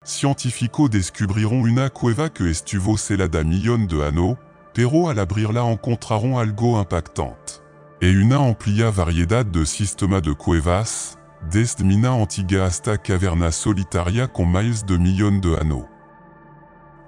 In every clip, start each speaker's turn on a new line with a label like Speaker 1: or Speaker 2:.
Speaker 1: Científicos descubriron una cueva que estuvo selada millones de años, pero al abrirla encontraron algo impactante. E una amplia variedad de sistemas de cuevas, desde mina antiga hasta caverna solitaria con miles de millones de años.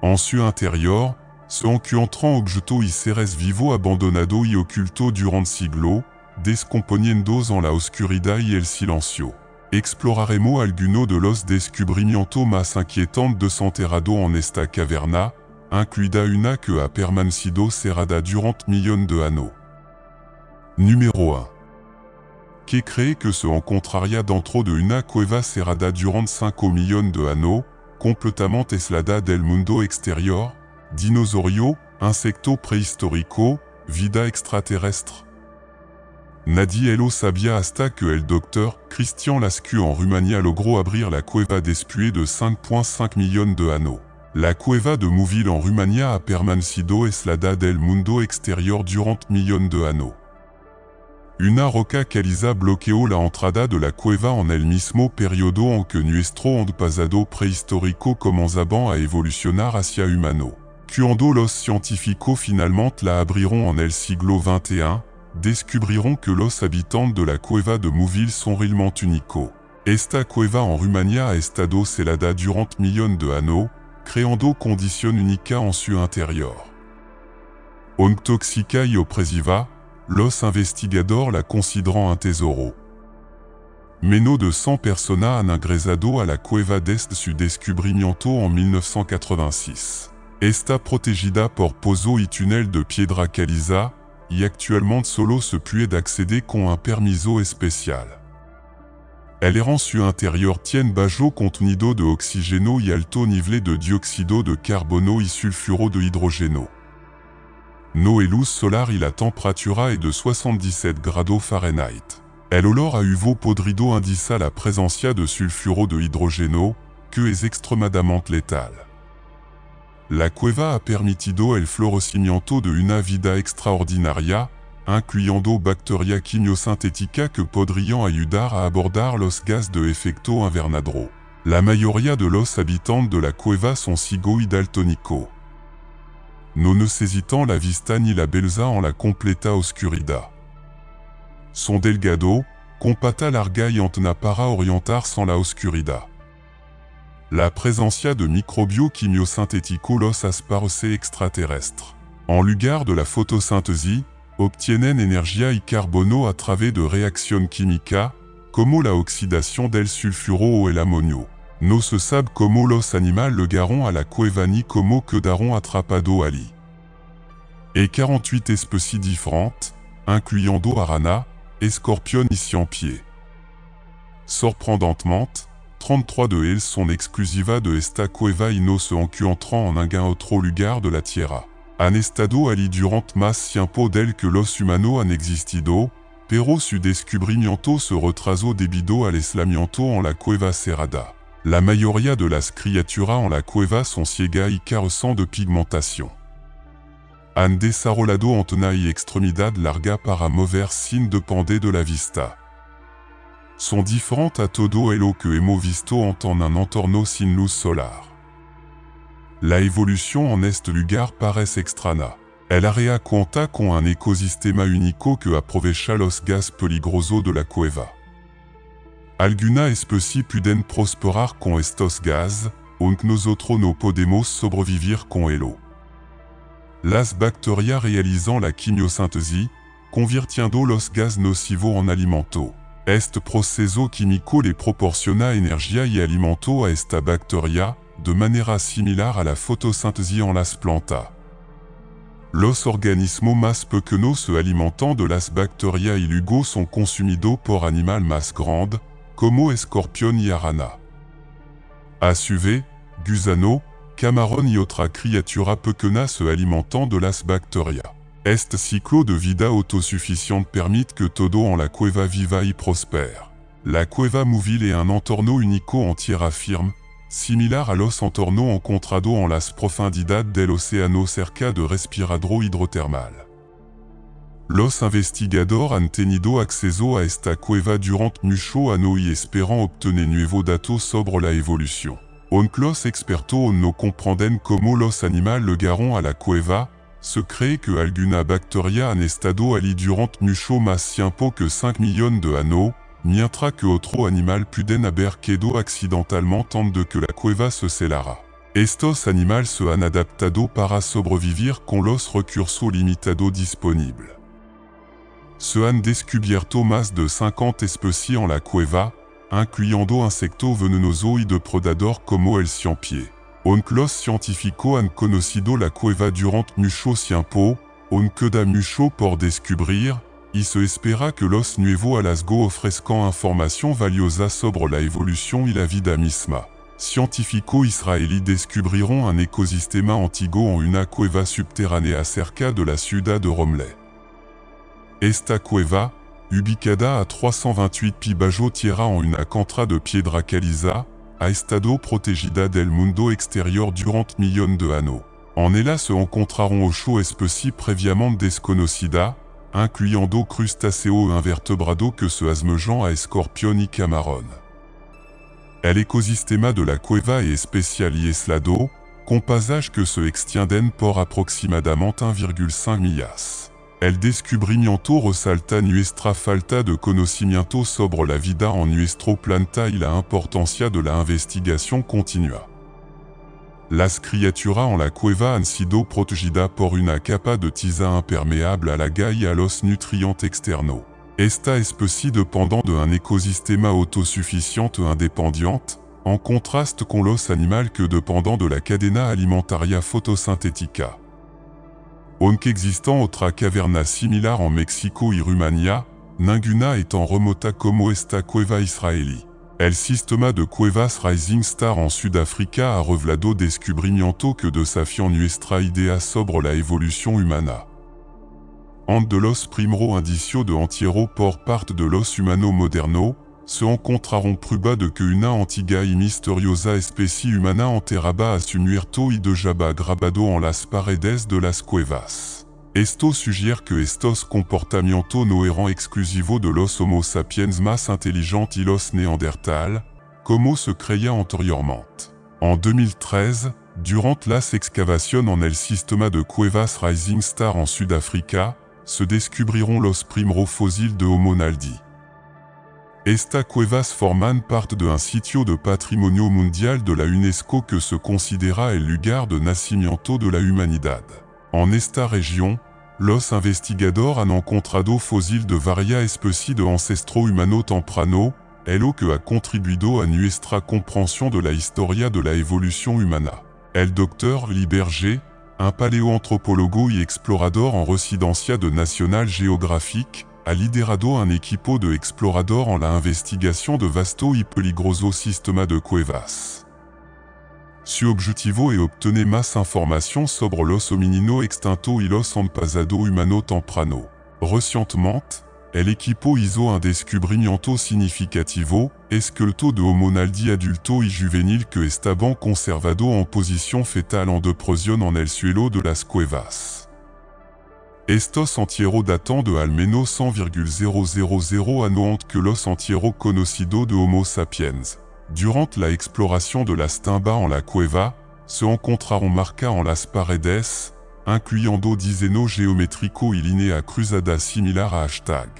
Speaker 1: En su interior, se encuentran objetos y seres vivos abandonados y ocultos durante siglos, descomponiéndose en la oscuridad y el silencio. Exploraremos algunos de los descubrimientos más inquietantes desenterrados en esta caverna, incluida una que ha permanecido cerrada durante millones de años. Numéro 1. ¿Qué cree que se encontraría dentro de una cueva cerrada durante 5 millones de años, completamente aislada del mundo exterior? Dinosaurio, insecto prehistórico, vida extraterrestre. Nadie lo sabía hasta que el docteur Christian Lascu en Rumania logró abrir la cueva después de 5,5 millones de años. La cueva de Mouville en Rumania ha permanecido aislada del mundo exterior durante millones de años. Una roca caliza bloqueó la entrada de la cueva en el mismo periodo en que nuestro antepasado prehistórico comenzaba a evolucionar hacia humano. Cuando los científicos finalmente la abrieron en el siglo XXI, descubriront que los habitantes de la cueva de Mouville sont réellement únicos. Esta cueva en Rumania ha estado selada durante millones de años, creando condiciones únicas en su interior. Intoxica y opresiva, los investigadores la consideran un tesoro. Menos de 100 personas han ingresado a la cueva desde su descubrimiento en 1986. Está protegida por pozo y túnel de piedra caliza, y actuellement solo se puede acceder con un permiso especial. Elle en su interior tiene bajo contenido de oxígeno y alto nivel de dióxido de carbono y sulfuro de hidrógeno. No luz solar y la temperatura est de 77 grados Fahrenheit. El olor a uvo podrido indica la presencia de sulfuro de hidrógeno, que es extremadamente letal. La cueva ha permitido el florecimiento de una vida extraordinaria, incluyendo bacterias quimiosintéticas que podrían ayudar a abordar los gases de efecto invernadero. La mayoría de los habitantes de la cueva son ciegos y daltónicos. No necesitan la vista ni la beleza en la completa oscuridad. Son delgado, con pata larga y antena para orientarse en la oscuridad. La presencia de microbios quimiosintéticos los hace extraterrestres. En lugar de la photosynthèse, obtienen energía y carbono a través de reacciones químicas, como la oxidación del sulfuro o el amonio. No se sabe cómo los animales llegaron a la cueva ni cómo quedaron atrapados allí. Et 48 especies différentes, incluyendo arana, escorpion y cien-pieds. Sorprendentemente, 33 de ellas son exclusivas de esta cueva y no se encuentran en ningún otro lugar de la Tierra. Han estado allí durante más tiempo del que los humanos han existido, pero su descubrimiento se retrasó debido al aislamiento en la cueva cerrada. La mayoría de las criaturas en la cueva son ciegas y carecen de pigmentación. Han desarrollado antena y extremidad larga para mover sin depender de la vista. Son diferentes a todo lo que hemos visto en un entorno sin luz solar. La evolución en este lugar parece extraña. El área cuenta con un ecosistema único que aprovecha los gases peligrosos de la cueva. Algunas especies pueden prosperar con estos gases, aunque nosotros no podemos sobrevivir con ello. Las bacterias realizan la quimiosíntesis, convirtiendo los gases nocivos en alimento. Este proceso químico le proporciona energía y alimento a esta bacteria, de manera similar a la photosynthèse en las plantas. Los organismos más pequeños se alimentan de las bacterias y luego son consumidos por animales más grandes, como escorpión y arana. A su vez, gusano, camarón y otra criatura pequeña se alimentan de las bacterias. Este ciclo de vida autosuficiente permite que todo en la cueva viva y prospere. La cueva Mouville est un entorno único en tierra firme, similar a los entornos encontrados en las profundidades del océano cerca de respiradero hidrotermal. Los investigadores han tenido acceso a esta cueva durante muchos años y esperan obtener nuevos datos sobre la evolución. Los expertos no comprenden como los animal llegaron a la cueva, se cree que alguna bacteria han estado allí durante mucho más tiempo que 5 millones de años, mientras que otro animal puden haber quedado accidentalmente antes de que la cueva se celara. Estos animales se han adaptado para sobrevivir con los recursos limitados disponibles. Se han descubierto más de 50 especies en la cueva, incluyendo insectos venenosos y depredadores como el ciempié. Los científicos han conocido la cueva durante mucho tiempo, queda mucho por descubrir, y se espera que los nuevos hallazgos ofrezcan información valiosa sobre la evolución y la vida misma. Científicos israelíes descubriront un écosystème antiguo en una cueva subterránea cerca de la ciudad de Romley. Esta cueva, ubicada a 328 pies bajo tierra en una contra de piedra caliza, ha estado protegida del mundo exterior durante millones de años. En ella se encontraron 8 especies préviamente desconocidas, incluyendo crustáceos invertebrados que se asemejan a escorpión y camarón. El ecosistema de la cueva es especial y aislado, con paisajes que se extienden por aproximadamente 1,5 millas. El descubrimiento resalta nuestra falta de conocimiento sobre la vida en nuestro planeta y la importancia de la investigación continua. Las criaturas en la cueva han sido protegidas por una capa de tiza impermeable a la gas y a los nutrientes externos. Esta especie dependant d'un écosystème autosuffisant et indépendant, en contraste con los animales que dependant de la cadena alimentaria fotosintética. Aunque existant otra caverna similar en Mexico y Rumania, ninguna étant remota como esta cueva israelí. El sistema de cuevas Rising Star en Sudáfrica ha revelado descubrimiento que desafian nuestra idea sobre la evolución humana. Ante de los primeros indicios de entierro por parte de los humanos modernos, se encontraron pruebas de que una antigua y misteriosa especie humana enterraba a su muerto y dejaba grabado en las paredes de las cuevas. Esto sugiere que estos comportamientos no eran exclusivos de los Homo sapiens más intelligentes y los Néandertal, como se creía anteriormente. En 2013, durant las excavaciones en el sistema de cuevas Rising Star en Sudáfrica, se descubrieron los primeros fósiles de Homo naldi. Estas cuevas forman parte de un sitio de patrimonio mundial de la UNESCO que se considera el lugar de nacimiento de la humanidad. En esta región, los investigadores han encontrado fósiles de varias especies de ancestros humanos tempranos, lo que ha contribuido a nuestra comprensión de la historia de la evolución humana. El Dr. Lee Berger, un paléoantropólogo y explorador en residencia de National Geographic, ha liderado un equipo de exploradores en la investigación de vasto y peligroso sistema de cuevas. Su objetivo es obtener más información sobre los homininos extintos y los antepasados humanos tempranos. Recientemente, el equipo hizo un descubrimiento significativo, esqueleto de Homo naldi adulto y juvenil que estaban conservado en posición fetal en depresión en el suelo de las cuevas. Estos entierros datant de al menos 100,000 años antes que los entierros conocidos de Homo sapiens. Durant la exploración de las tumbas en la cueva, se encontraron marcas en las paredes, incluyendo diseños geométricos y líneas cruzadas similares a hashtag.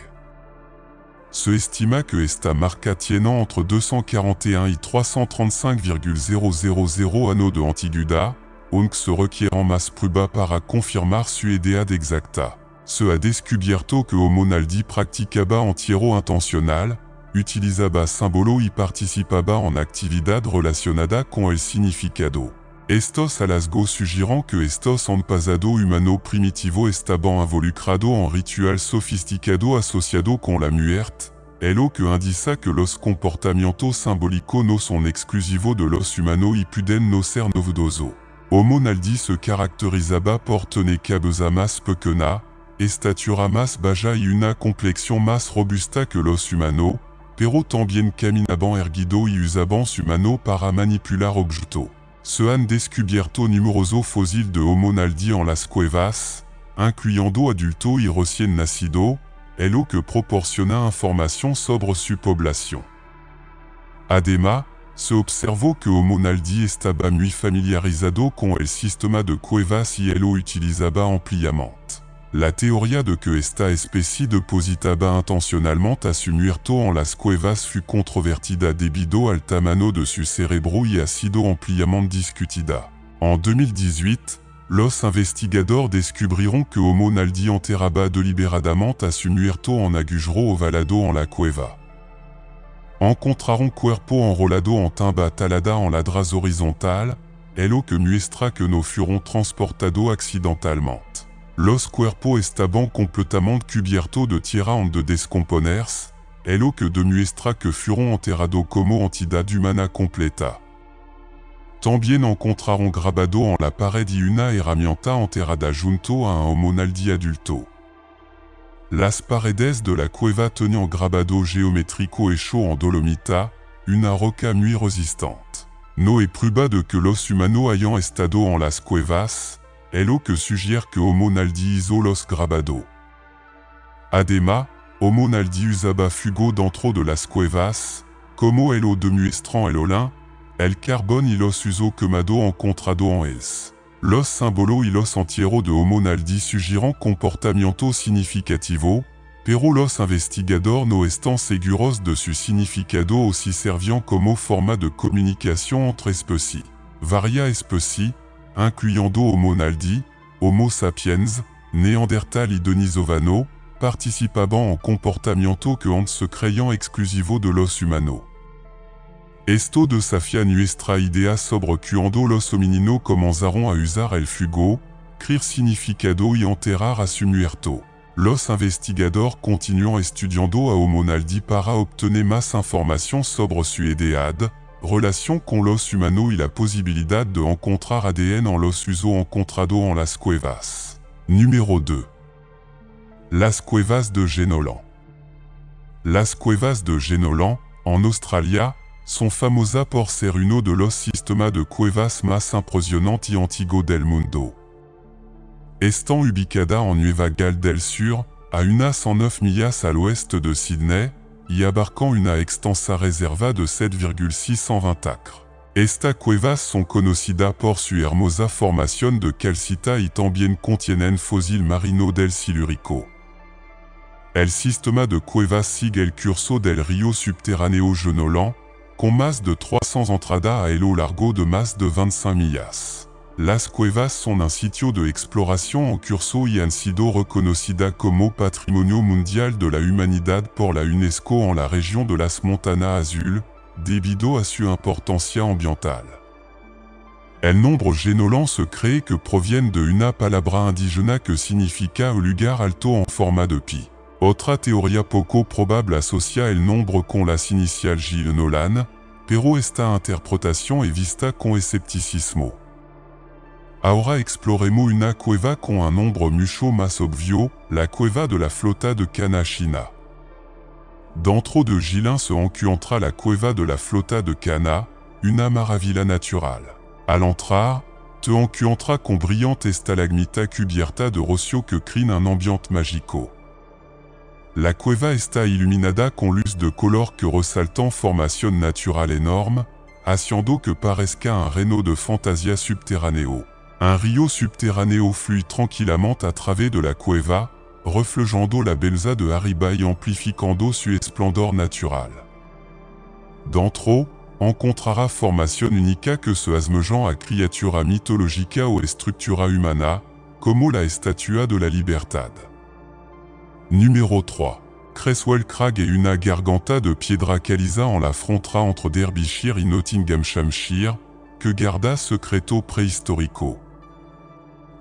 Speaker 1: Se estima que esta marca tiene entre 241 y 335,000 años de antigüedad, aunque se requieren más pruebas para confirmar su edad exacta. Se ha descubierto que Homo naldi practicaba entierro intencional, utilizaba símbolos y participaba en actividad relacionada con el significado. Estos hallazgos sugieren que estos antepasados humanos primitivos estaban involucrados en rituales sofisticados asociados con la muerte, lo que indica que los comportamientos simbólicos no son exclusivos de los humanos y pueden no ser novedosos. Homo naldi se caracterizaba por tener cabeza más pequeña, estatura más baja y una complexión más robusta que los humanos, pero también caminaban erguido y usaban su mano para manipular objetos. Se han descubierto numerosos fósiles de Homo naldi en las cuevas, incluyendo adultos y recién nacidos, lo que proporciona información sobre su población. Además, Se observó que homo naldi estaba muy familiarizado con el sistema de cuevas y lo utilizaba ampliamente. La teoría de que esta especie depositaba intencionalmente a su muerto en las cuevas fut controvertida debido al tamaño de su cerebro y ha sido ampliamente discutida. En 2018, los investigadores descubrieron que homo naldi enterraba deliberadamente a su muerto en agujero ovalado en la cueva. Encontraron cuerpo enrolado en timba talada en ladras horizontal, lo que muestra que no fueron transportados accidentalmente. Los cuerpos estaban completamente cubiertos de tierra antes de descomponerse, lo que demuestra que fueron enterrados como entidad humana completa. También encontraron grabado en la pared y una herramienta enterrada junto a un homo naldi adulto. Las paredes de la cueva tenían grabado geométrico hecho en dolomita, una roca muy resistente. No hay prueba de que los humanos hayan estado en las cuevas, lo que sugiere que homo naldi hizo los grabado. Además, homo naldi usaba fuego dentro de las cuevas, como lo demuestran el olin, el carbón y los usos quemado encontrado en ellas. Los símbolos y los entierros de homo naldi sugieren comportamiento significativo, pero los investigadores no están seguros de su significado o si servían como forma de comunicación entre especies. Varias especies, incluyendo homo naldi, homo sapiens, néandertal y denisovano, participaban en comportamiento que antes se creían exclusivo de los humanos. Esto desafía nuestra idea sobre cuando los homininos comenzaron a usar el fuego, crear significado y enterrar a su muerto. Los investigadores continúan estudiando a homo naldi para obtener más información sobre su edad, relación con los humanos y la posibilidad de encontrar ADN en los usos encontrados en las cuevas. Número 2. Las cuevas de Jenolan. Las cuevas de Jenolan, en Australia, son famosas por ser uno de los sistemas de cuevas más impresionantes y antiguos del mundo. Están ubicadas en Nueva Gales del Sur, a unas 109 millas al oeste de Sydney, y abarcan una extensa reserva de 7,620 acres. Estas cuevas son conocidas por su hermosa formación de calcita y también contienen fósil marino del Silúrico. El sistema de cuevas sigue el curso del río subterráneo Jenolan, con más de 300 entradas a lo largo de más de 25 millas. Las cuevas son un sitio de exploración en curso y han sido reconocidas como Patrimonio Mundial de la Humanidad por la UNESCO en la región de las Montañas Azules, debido a su importancia ambiental. El nombre Jenolan se cree que proviene de una palabra indígena que significa un lugar alto en forma de pi. Otra teoría poco probable asocia el nombre con las iniciales Jenolan, pero esta interpretación es vista con escepticismo. Ahora exploremos una cueva con un nombre mucho más obvio, la cueva de la flota de Cana China. Dentro de Jilin se encuentra la cueva de la flota de Cana, una maravilla natural. Al entrar, te encuentras con brillante estalagmita cubierta de rocío que crean un ambiente mágico. La cueva está iluminada con luz de color que resaltan formación natural enorme, haciendo que parezca un reino de fantasía subterráneo. Un río subterráneo fluye tranquilamente a través de la cueva, reflejando la belleza de arriba y amplificando su esplendor natural. Dentro, encontrará formación única que se asemejan a criatura mitológica o estructura humana, como la estatua de la libertad. Numéro 3. Creswell Crag est una garganta de piedra caliza en la frontera entre Derbyshire y Nottinghamshire, que guarda secreto prehistórico.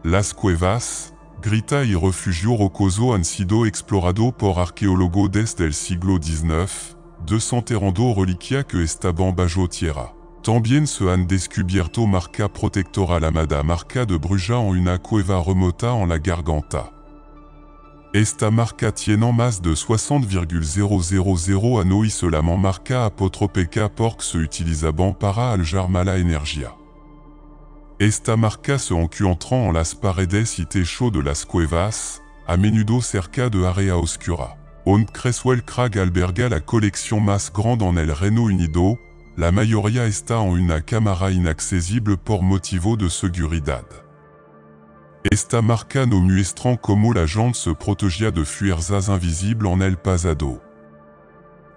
Speaker 1: Las cuevas, grita y refugio rocoso han sido explorado por arqueólogos desde el siglo XIX, desenterrando reliquias que estaban bajo tierra. También se han descubierto marca protectora llamada marca de Bruja en una cueva remota en la garganta. Esta marca tiene más de 60,000 años y solamente marca apotrópica porque se utilizaban para aljar mala energía. Esta marca se encuentra en las paredes y techo de las cuevas, a menudo cerca de área oscura. Creswell Crag alberga la colección más grande en el Reino Unido, la mayoría está en una cámara inaccesible por motivo de seguridad. Esta marca no muestran como la gente se protegia de fuerzas invisibles en el pasado.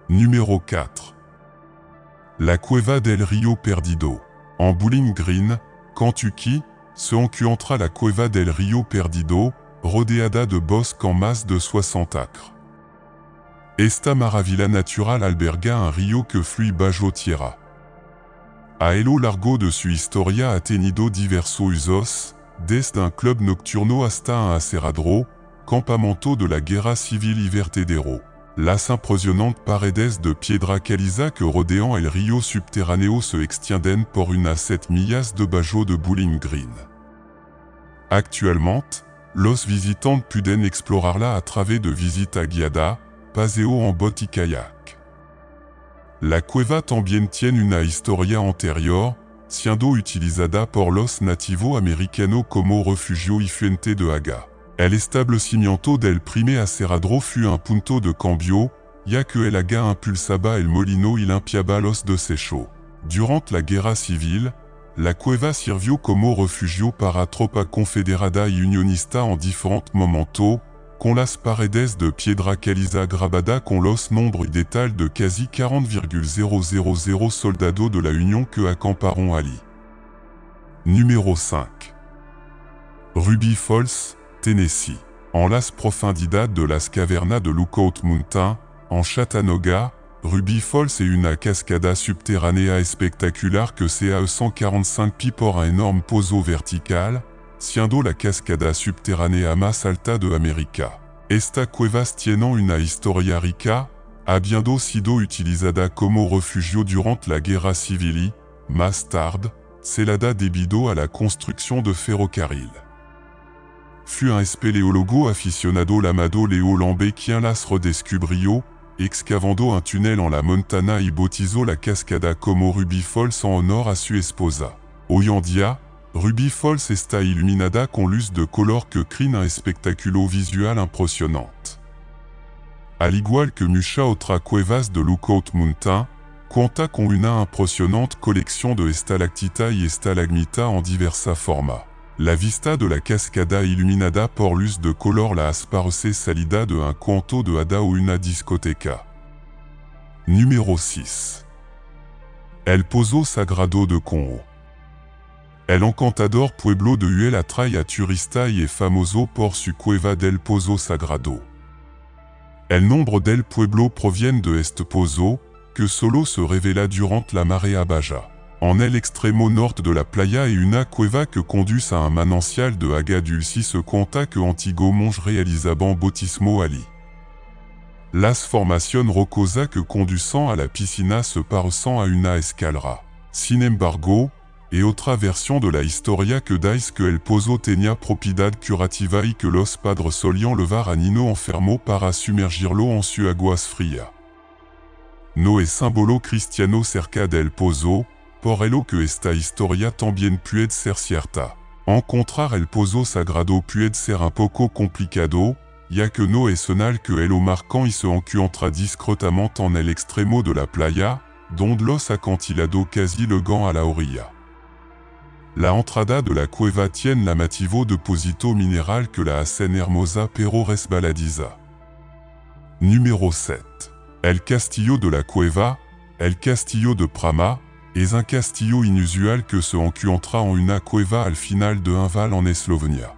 Speaker 1: Numéro 4. La Cueva del Río Perdido. En Bowling Green, Kentucky, se encuentra la Cueva del Río Perdido, rodeada de bosques en más de 60 acres. Esta maravilla natural alberga un río que fluye bajo tierra. A lo largo de su historia ha tenido diversos usos, desde un club nocturno hasta un aserradero, campamento de la guerra civil y vertedero. Las impresionantes paredes de piedra caliza que rodean el río subterráneo se extienden por unas 7 millas de bajo de Bowling Green. Actualmente, los visitantes pueden explorarla a través de visita guiada, paseo en bote y kayak. La cueva también tiene una historia anterior, siendo utilizada por los nativos americanos como refugio y fuente de agua. El establecimiento del primer aserradero fut un punto de cambio, ya que el agua impulsaba el molino y limpiaba los desechos. Durante la guerra civil, la cueva sirvió como refugio para tropa confederada y unionista en diferentes momentos, con las paredes de piedra caliza grabada con los nombres y detalles de casi 40,000 soldados de la Unión que acamparon allí. Numéro 5. Ruby Falls, Tennessee. En las profundidades de las cavernas de Lookout Mountain, en Chattanooga, Ruby Falls est una cascada subterránea espectacular que se a 145 pieds por un énorme pozo vertical, siendo la cascada subterránea más alta de América. Esta cueva tiene una historia rica, habiendo sido utilizada como refugio durante la guerra civil y, más tarde, celada debido a la construcción de ferrocarril. Fut un espeleólogo aficionado llamado Leo Lambe quien las redescubrió, excavando un tunnel en la Montana y bautizó la cascada como Ruby Falls en honor a su esposa. Hoy en día, Ruby Falls está iluminada con luz de color que crea un espectáculo visual impresionante. Al igual que muchas otras cuevas de Lookout Mountain, cuenta con una impresionante colección de estalactitas y estalagmitas en diversos formas. La vista de la cascada iluminada por luz de color la parece salida de un cuento de hada o una discoteca. Numéro 6. El Pozo Sagrado de Conroe. El encantador pueblo de Huel atrae a turistas y es famoso por su cueva del Pozo Sagrado. El nombre del pueblo proviene de este pozo, que solo se revela durante la marea baja. En el extremo norte de la playa hay una cueva que conduce a un manantial de agua dulce y se cuenta que antiguos monjes realizaban bautismo allí. Las formaciones rocosas que conducen a la piscina se parecen a una escalera. Sin embargo, hay otra versión de la historia que dice que el pozo tenía propiedad curativa y que los padres solían levar a niño enfermo para sumergirlo en su aguas frías. No es símbolo cristiano cerca del pozo, por lo que esta historia también puede ser cierta. Encontrar el Pozo Sagrado puede ser un poco complicado, ya que no es sonal que lo marcan y se encuentra discretamente en el extremo de la playa, donde los acantilados casi llegan a la orilla. La entrada de la cueva tiene llamativo depósito mineral que la hacen hermosa pero resbaladiza. Numéro 7. El Castillo de la Cueva, el Castillo de Prama, es un castillo inusual que se encuentra en una cueva al final de un val en Eslovenia.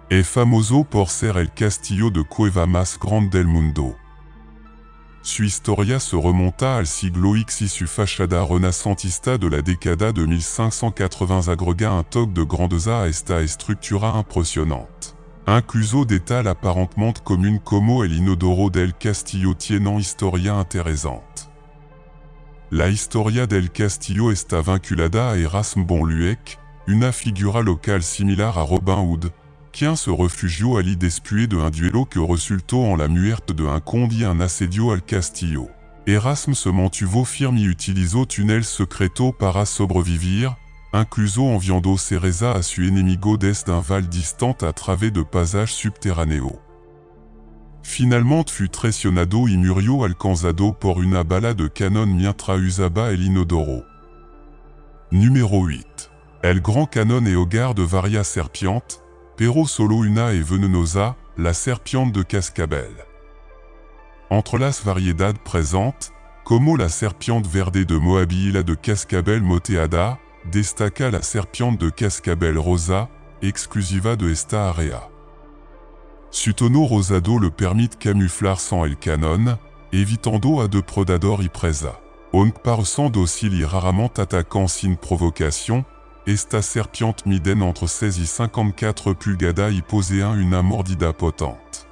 Speaker 1: Es famoso por ser el castillo de cueva más grande del mundo. Su historia se remonta al siglo X y su fachada renacentista de la década de 1580 agrega un toque de grandeza a esta estructura impresionante. Incluso detalles apparentemente comunes como el inodoro del castillo tienen historia interesante. La historia del castillo está vinculada a Erasme Bonluec, una figura local similar a Robin Hood, quien se refugió allí después de un duelo que resultó en la muerte de un conde y un asedio al castillo. Erasme se mantuvo firme y utilizó túneles secretos para sobrevivir, incluso enviando cereza a su enemigo desde un val distant a través de pasajes subterráneos. Finalement fut traicionado y murió alcanzado por una bala de canon mientras usaba el inodoro. Numéro 8. El Grand Canon et hogar de varias serpientes, pero solo una es venenosa, la serpiente de cascabel. Entre las variedades presentes, como la serpiente verde de Moabi y la de cascabel moteada, destaca la serpiente de cascabel rosa, exclusiva de esta área. Su tono rosado le permite camuflar sans el canon, evitando a de predador y presa. Aunque parecen docile y raramente attaquant sin provocation, esta serpiente miden entre 16 y 54 pulgadas y poseen una mordida potente.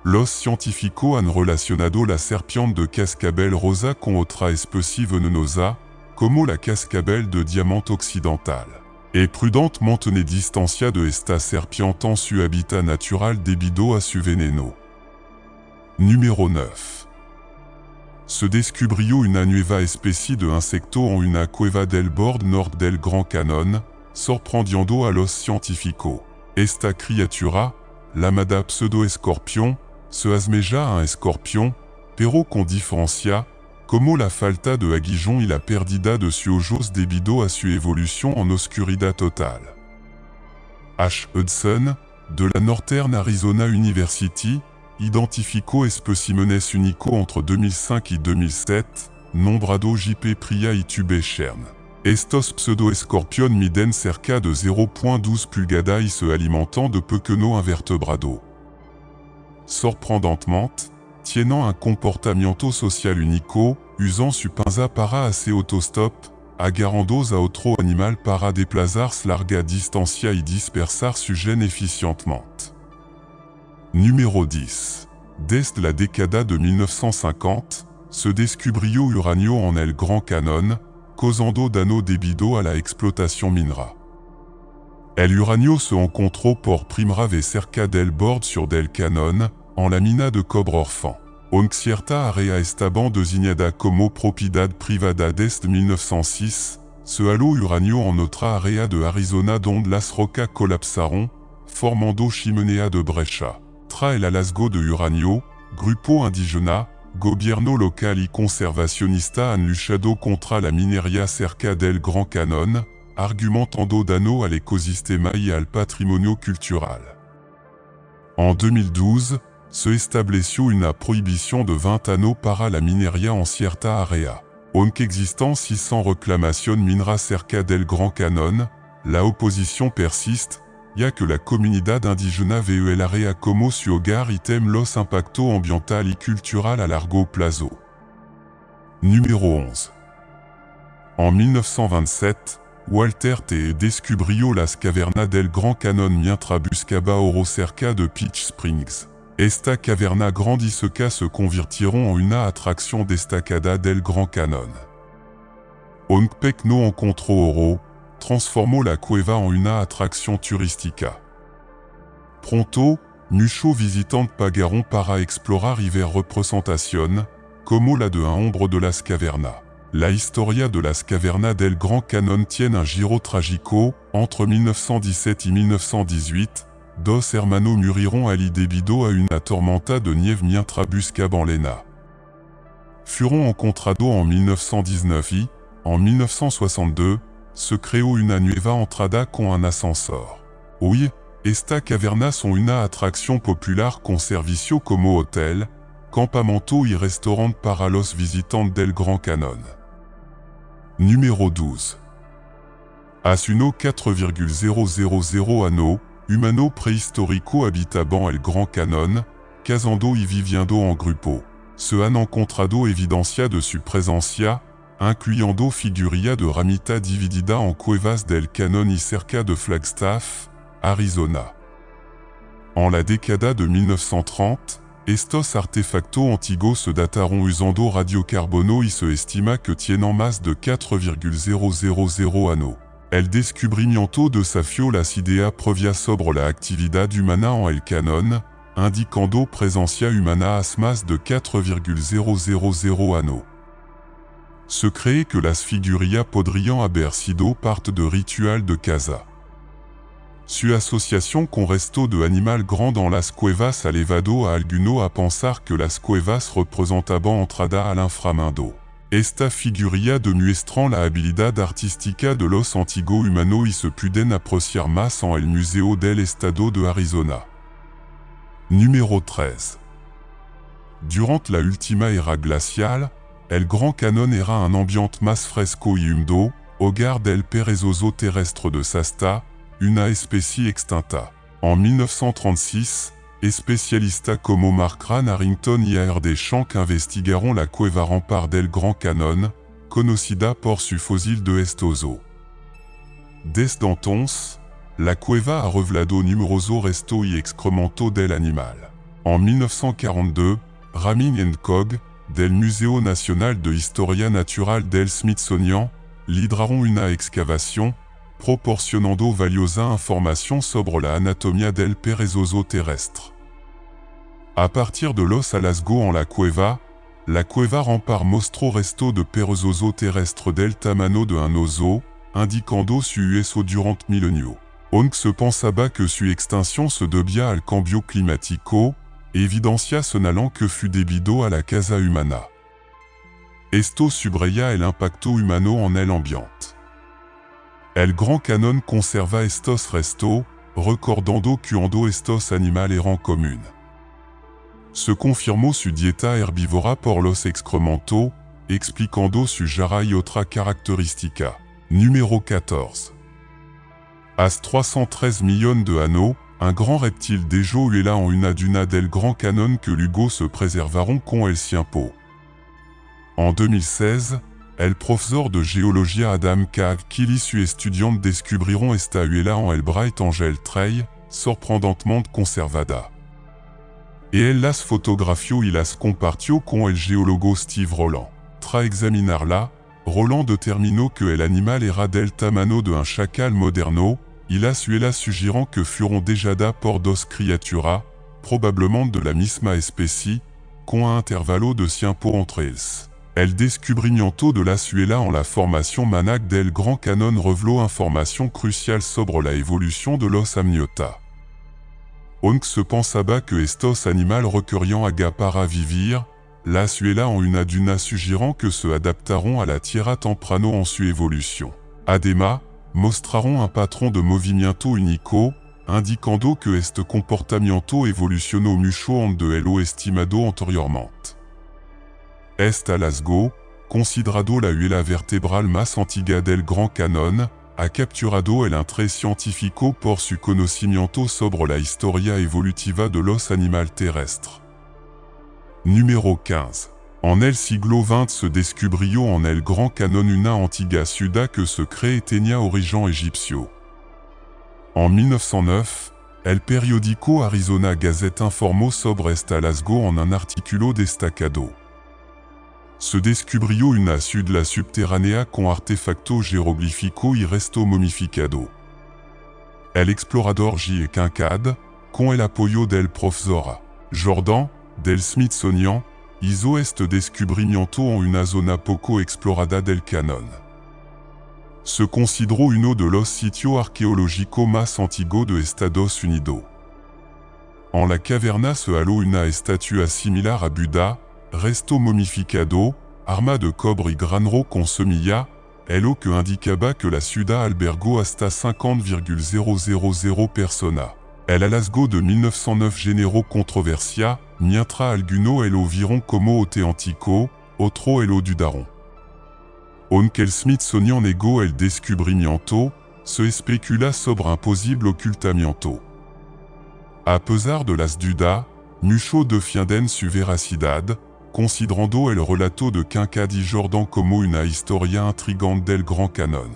Speaker 1: Los científicos han relacionado la serpiente de cascabel rosa con otra especie venenosa, como la cascabel de diamante occidental. Es prudente mantener distancia de esta serpiente en su hábitat natural debido a su veneno. Numéro 9. Se descubrió una nueva especie de insecto en una cueva del bord nord del Grand Canon, sorprendiendo a los científicos. Esta criatura, llamada pseudo-escorpión, se asemeja a un escorpión, pero con diferencia, como la falta de aguijón y la pérdida de su ojos debido a su evolución en oscuridad total. H. Hudson, de la Northern Arizona University, identificó especímenes únicos entre 2005 y 2007, nombrado JP Priya y Tubechern. Estos pseudo-escorpión miden cerca de 0,12 pulgadas y se alimentan de pequeños invertebrados. Sorprendentemente, tienen un comportamiento social único, usant su pinza para hacer autostop, agarrando a otro animal para desplazarse larga distancia y dispersar su gène eficientemente. Numéro 10. Desde la década de 1950, se descubrió uranio en el Grand Canon, causando daño debido a la explotación minera. El uranio se encontró por primera vez cerca del bord sur del canon, en la mina de cobre orfan. Aunque cierta área estaban designada como propiedad privada desde 1906, se halló uranio en otra área de Arizona donde las rocas colapsaron, formando chimenea de brecha. Tras el hallazgo de uranio, grupo indígena, gobierno local y conservacionista han luchado contra la minería cerca del Grand Canon, argumentando daño al ecosistema y al patrimonio cultural. En 2012, se estableció una prohibición de 20 años para la minería en cierta área. Aunque existan 600 reclamaciones mineras cerca del Grand Canon, la oposición persiste, ya que la comunidad indígena ve el área como su hogar y tem los impactos ambiental y cultural a largo plazo. Numéro 11. En 1927, Walter T. descubrió las cavernas del Grand Canon mientras buscaba oro cerca de Peach Springs. Esta caverna grandisca se convirtieron en una atracción destacada del Grand Canon. Aunque Peck no encontró oro, transformó la cueva en una atracción turística. Pronto, muchos visitantes pagaron para explorar y ver representación, como la de un hombre de las cavernas. La historia de las cavernas del Grand Canon tiene un giro trágico. Entre 1917 y 1918, dos hermanos murieron allí debido a una tormenta de nieve mientras buscaban lena. Fueron encontrados en 1919 y, en 1962, se creó una nueva entrada con un ascensor. Hoy, esta caverna son una atracción popular con servicios como hotel, campamento y restaurant para los visitantes del Grand Canon. Numéro 12. Hace unos 4,000 años, humano préhistorico habitaban el Grand Canon, cazando y viviendo en grupo. Se han encontrado evidencia de su presencia, incluyendo figurillas de ramita dividida en cuevas del Canon y cerca de Flagstaff, Arizona. En la década de 1930, estos artefactos antiguos se dataron usando radiocarbono y se estima que tienen más de 4,000 años. El descubrimiento desafió las ideas previas sobre la actividad humana en el Canon, indicando presencia humana hace más de 4,000 años. Se cree que las figurillas podrían haber sido parte de ritual de caza. Su associación con resto de animal grand dans las cuevas a levado a alguno a pensar que las cuevas representaban entrada al inframundo. Esta figuría demuestran la habilidad artística de los antiguos humanos y se pueden apreciar más en el Museo del Estado de Arizona. Numéro 13. Durant la última era glacial, el Grand Canon era un ambiente más fresco y húmedo, hogar del perezoso terrestre de Shasta, una especie extinta. En 1936, especialistas como Mark Ran Harrington y A.R. Deschamps investigaron la cueva rempart del Grand Canon, conocida por su fósil de este oso. Desde entonces, la cueva ha revelado numerosos restos y excrementos del animal. En 1942, Ramin & Cog, del Museo Nacional de Historia Natural del Smithsonian, lidraron una excavación, proporcionando valiosa información sobre la anatomía del perezoso terrestre. A partir de los hallazgos en la cueva rempart mostró resto de perezoso terrestre del tamaño de un oso, indicando su uso durant milenio. Aunque se pensaba que su extinción se debía al cambio climático, evidencia señalan que fue debido a la caza humana. Esto subraya el impacto humano en el ambiente. El Grand Canon conserva estos restos, recordando que estos animales eran comunes. Se confirmó su dieta herbívora por los excrementos, explicando su jarra y otra característica. Numéro 14. As 313 millions de anneaux, un grand reptile dejo huela en una duna del Grand Canon que luego se preservaron con el tiempo. En 2016, el profesor de géologia Adam K. Kili su estudiante descubrieron esta huela en el Bright Angel Trail, sorprendentemente conservada. Et él las fotografió y las compartió con el geólogo Steve Roland. Tras examinarla, Roland determinó que el animal era del tamaño de un chacal moderno, y las huelas suggirant que fueron dejadas por dos criaturas, probablement de la misma especie, con un intervalo de tiempo entre ellas. El descubrimiento de las huelas en la formación Manac del Grand Canon reveló información crucial sobre la evolución de los amniota. Aunque se pensaba que estos animales requerían agua para vivir, las huelas en una duna suggirant que se adaptaron a la tierra temprano en su evolución. Además, mostraron un patrón de movimiento único, indicando que este comportamiento evolucionó mucho de lo estimado anteriormente. Este hallazgo, considerado la huela vertebral más antigua del Grand Canon, ha capturado el interés científico por su conocimiento sobre la historia evolutiva de los animales terrestres. Numéro 15. En el siglo XX se descubrió en el Grand Canon una antigua ciudad que se cree tenía origen egipcio. En 1909, el periódico Arizona Gazette informó sobre este hallazgo en un artículo destacado. Se descubrió una ciudad subterránea con artefacto jeroglífico y resto momificado. El explorador J. Kincaid, con el apoyo del profesor Jordan, del Smithsonian, hizo este descubrimiento en una zona poco explorada del canon. Se consideró uno de los sitios arqueológicos más antiguos de Estados Unidos. En la caverna se halló una estatua similar a Buda, resto momificado, arma de cobre y granero con semilla, lo que indicaba que la ciudad albergó hasta 50,000 personas. El hallazgo de 1909 generó controversia, mientras algunos lo vieron como auténtico, otros lo dudaron. Aunque el Smithsonian negó el descubrimiento, se especula sobre un posible ocultamiento. A pesar de las dudas, muchos defienden su veracidad, considerando el relato de Kincaid y Jordan como una historia intrigante del Grand Canon.